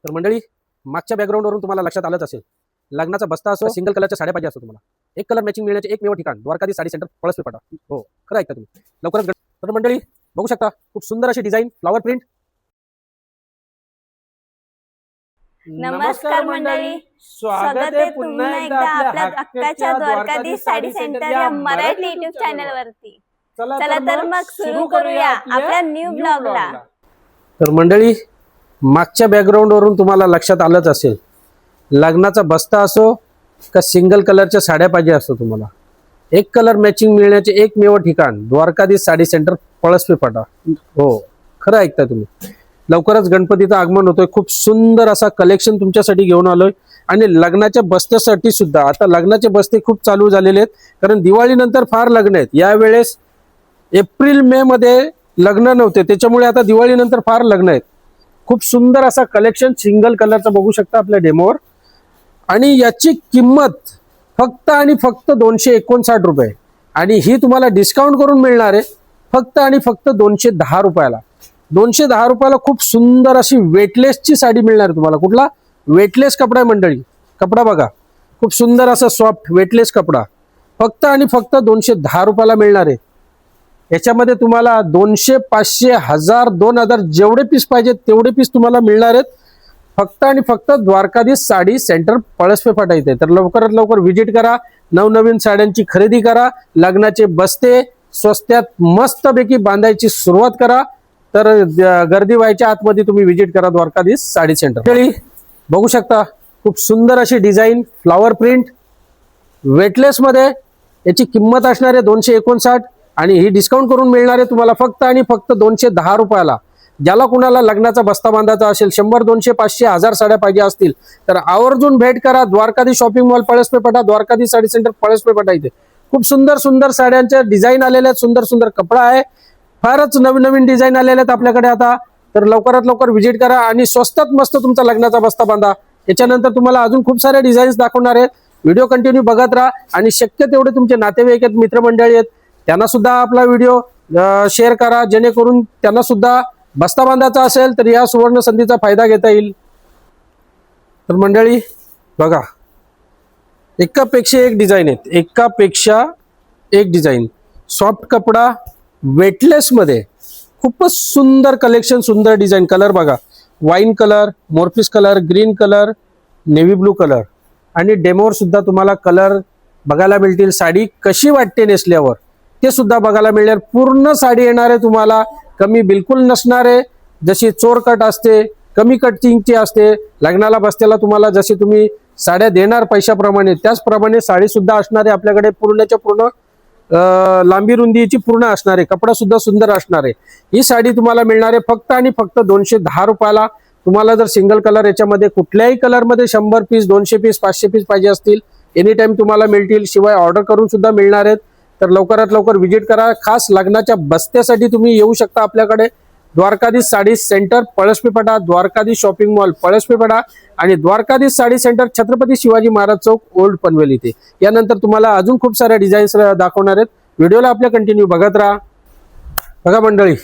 तर मंडळी, मागच्या बॅकग्राऊंडवरून तुम्हाला लक्षात आलंच असेल, लग्नाचा बस्ता असो, सिंगल कलरच्या साड्या पाहिजे असो तुम्हाला, एक कलर मॅचिंग मिळण्याचे एकमेव ठिकाण द्वारकाधीश साडी सेंटर, पळसपेटा. हो, खरं ऐकता तुम्ही. लवकरच तर मंडळी बघू शकता, खूप सुंदर अशी डिझाईन, फ्लॉवर प्रिंट. नमस्कार मंडळी, स्वागत आहे पुन्हा एकदा आपल्या हक्काच्या द्वारकाधीश साडी सेंटर या मराठी युट्यूब चॅनल वरती. चला तर मग सुरू करूया आपल्या न्यू ब्लॉगला. तर मंडळी, मागच्या बॅकग्राऊंडवरून तुम्हाला लक्षात आलंच असेल, लग्नाचा बस्ता असो का सिंगल कलरच्या साड्या पाहिजे असो तुम्हाला, एक कलर मॅचिंग मिळण्याचे एकमेव ठिकाण द्वारकाधीश साडी सेंटर, पळसपेटा. हो, खरं ऐकता तुम्ही. लवकरच गणपतीचं आगमन होतोय, खूप सुंदर असा कलेक्शन तुमच्यासाठी घेऊन आलोय. आणि लग्नाच्या बस्त्यासाठी सुद्धा आता लग्नाचे बस्ते खूप चालू झालेले आहेत, कारण दिवाळीनंतर फार लग्न आहेत. यावेळेस एप्रिल मे मध्ये लग्न नव्हते, त्याच्यामुळे आता दिवाळीनंतर फार लग्न आहेत. खूप सुंदर असा कलेक्शन सिंगल कलरचा बघू शकता आपल्या डेमोवर. आणि याची किंमत फक्त आणि फक्त 259 रुपये, आणि ही तुम्हाला डिस्काउंट करून मिळणार आहे फक्त आणि फक्त 210 रुपयाला. 210 रुपयाला खूप सुंदर अशी वेटलेसची साडी मिळणार आहे तुम्हाला. कुठला वेटलेस कपडा आहे मंडळी, कपडा बघा, खूप सुंदर असा सॉफ्ट वेटलेस कपडा फक्त आणि फक्त 210 रुपयाला मिळणार आहे. याच्यामध्ये तुम्हाला 200, 500, 1000, 2000 जेवढे पीस पाहिजेत तेवढे पीस तुम्हाला मिळणार आहेत फक्त आणि फक्त द्वारकाधीश साडी सेंटर, पळसपेटा इथे. तर लवकरात लवकर व्हिजिट करा, नवनवीन साड्यांची खरेदी करा, लग्नाचे बस्ते स्वस्त्यात मस्तपैकी बांधायची सुरुवात करा. तर गर्दी व्हायच्या आतमध्ये तुम्ही व्हिजिट करा द्वारकाधीश साडी सेंटर. बघू शकता, खूप सुंदर अशी डिझाईन, फ्लॉवर प्रिंट, वेटलेस मध्ये. याची किंमत असणार आहे 259, आणि ही डिस्काउंट करून मिळणार आहे तुम्हाला फक्त आणि फक्त 210 रुपयाला. ज्याला कुणाला लग्नाचा बस्ता बांधायचा असेल, 100, 200, 500, 1000 साड्या पाहिजे असतील तर आवर्जून भेट करा Dwarkadhish shopping mall, Palaspeta, Dwarkadhish sari centre, Palaspeta इथे. खूप सुंदर सुंदर साड्यांच्या डिझाईन आलेल्या आहेत, सुंदर सुंदर कपडा आहे, फारच नवीन नवीन डिझाईन आलेले आहेत आपल्याकडे आता. तर लवकरात लवकर व्हिजिट करा आणि स्वस्तात मस्त तुमचा लग्नाचा बस्ता बांधा. याच्यानंतर तुम्हाला अजून खूप सारे डिझाईन्स दाखवणार आहेत. व्हिडिओ कंटिन्यू बघत राहा, आणि शक्य तेवढे तुमचे नातेवाईक आहेत, मित्रमंडळी आहेत, त्यांना सुद्धा आपला व्हिडिओ शेअर करा, जेणेकरून त्यांना सुद्धा बस्ता बांधायचा असेल तर या सुवर्ण संधीचा फायदा घेता येईल. तर मंडळी बघा, एकापेक्षा एक डिझाईन आहेत, एकापेक्षा एक डिझाईन, सॉफ्ट कपडा, वेटलेस मध्ये खूपच सुंदर कलेक्शन, सुंदर डिझाईन. कलर बघा, वाईन कलर, मोरपीस colour, green colour, navy blue colour, आणि डेमोवर सुद्धा तुम्हाला कलर बघायला मिळतील. साडी कशी वाटते नेसल्यावर ते सुद्धा बघायला मिळणार. पूर्ण साडी येणार आहे तुम्हाला, कमी बिलकुल नसणार आहे. जशी चोर कट असते, कमी कटिंगची असते, लग्नाला बसत्याला तुम्हाला जशी तुम्ही साड्या देणार पैशाप्रमाणे, त्याचप्रमाणे साडी सुद्धा असणार आहे आपल्याकडे. पूर्णच्या पूर्ण लांबी रुंदीची पूर्ण असणार आहे, कपडा सुद्धा सुंदर असणार आहे. ही साडी तुम्हाला मिळणार आहे फक्त आणि फक्त 210 रुपयाला. तुम्हाला जर सिंगल कलर याच्यामध्ये कुठल्याही कलरमध्ये 100 पीस, 200 पीस, 500 पीस पाहिजे असतील, एनी टाइम तुम्हाला मिळतील, शिवाय ऑर्डर करून सुद्धा मिळणार आहेत. तर लवकरात लवकर व्हिजिट करा. खास लग्नाच्या बस्त्यासाठी तुम्ही येऊ शकता आपल्याकडे Dwarkadhish sari centre, Palaspeta, Dwarkadhish shopping mall, Palaspeta, आणि द्वारकाधीश साडी सेंटर, छत्रपती शिवाजी महाराज चौक, ओल्ड पनवेल इथे. यानंतर तुम्हाला अजून खूप साऱ्या डिझाईन्स दाखवणार आहेत. व्हिडिओला आपल्या कंटिन्यू बघत राहा. बघा मंडळी,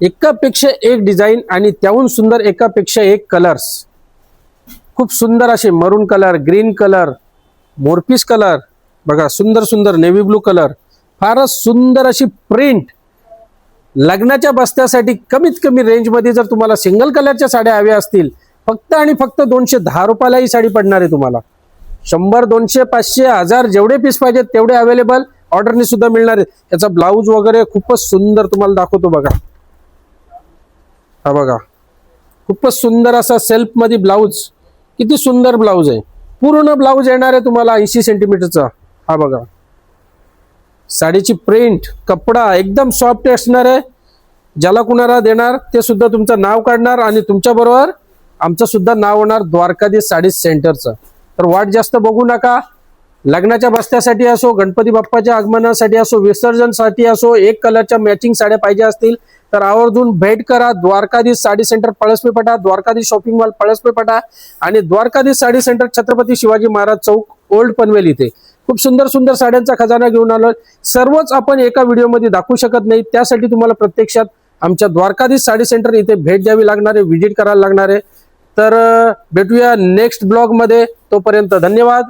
एकापेक्षा एक डिझाईन आणि त्याहून सुंदर एकापेक्षा एक कलर्स. खूप सुंदर असे मरून कलर, ग्रीन कलर, मोरपीस कलर, बघा सुंदर सुंदर नेव्ही ब्लू कलर, फारच सुंदर अशी प्रिंट. लग्नाच्या बस्त्यासाठी कमीत कमी रेंजमध्ये जर तुम्हाला सिंगल कलरच्या साड्या हव्या असतील, फक्त आणि फक्त 210 रुपयाला ही साडी पडणार आहे तुम्हाला. 100, 200, 500, 1000 जेवढे पीस पाहिजेत तेवढे अवेलेबल ऑर्डरने सुद्धा मिळणार आहेत. याचा ब्लाऊज वगैरे खूपच सुंदर तुम्हाला दाखवतो बघा. हा बघा, खूपच सुंदर असा सेल्फ मध्ये ब्लाऊज, किती सुंदर ब्लाऊज आहे. पूर्ण ब्लाऊज येणार आहे तुम्हाला 80 सेंटीमीटरचा. हा बघा, साडीची प्रिंट, कपडा एकदम सॉफ्ट असणार आहे. ज्याला कुणाला देणार ते सुद्धा तुमचं नाव काढणार, आणि तुमच्या बरोबर आमचं सुद्धा नाव होणार द्वारकाधीश साडी सेंटरचं. तर वाट जास्त बघू नका. लग्नाच्या बस्त्यासाठी असो, गणपती बाप्पाच्या आगमनासाठी असो, विसर्जनसाठी असो, एक कलरच्या मॅचिंग साड्या पाहिजे असतील तर आवर्जून भेट करा Dwarkadhish sari centre, Palaspeta, Dwarkadhish shopping mall, Palaspeta, आणि द्वारकाधीश साडी सेंटर, छत्रपती शिवाजी महाराज चौक, ओल्ड पनवेल इथे. खूप सुंदर सुंदर साड्यांचा खजाना घेऊन आलो. सर्वच आपण एका व्हिडिओमध्ये दाखवू शकत नाही, त्यासाठी तुम्हाला प्रत्यक्षात आमच्या द्वारकाधीश साडी सेंटर इथे भेट द्यावी लागणार आहे, व्हिजिट करायला लागणार आहे. तर भेटूया नेक्स्ट ब्लॉग मध्ये. तोपर्यंत धन्यवाद.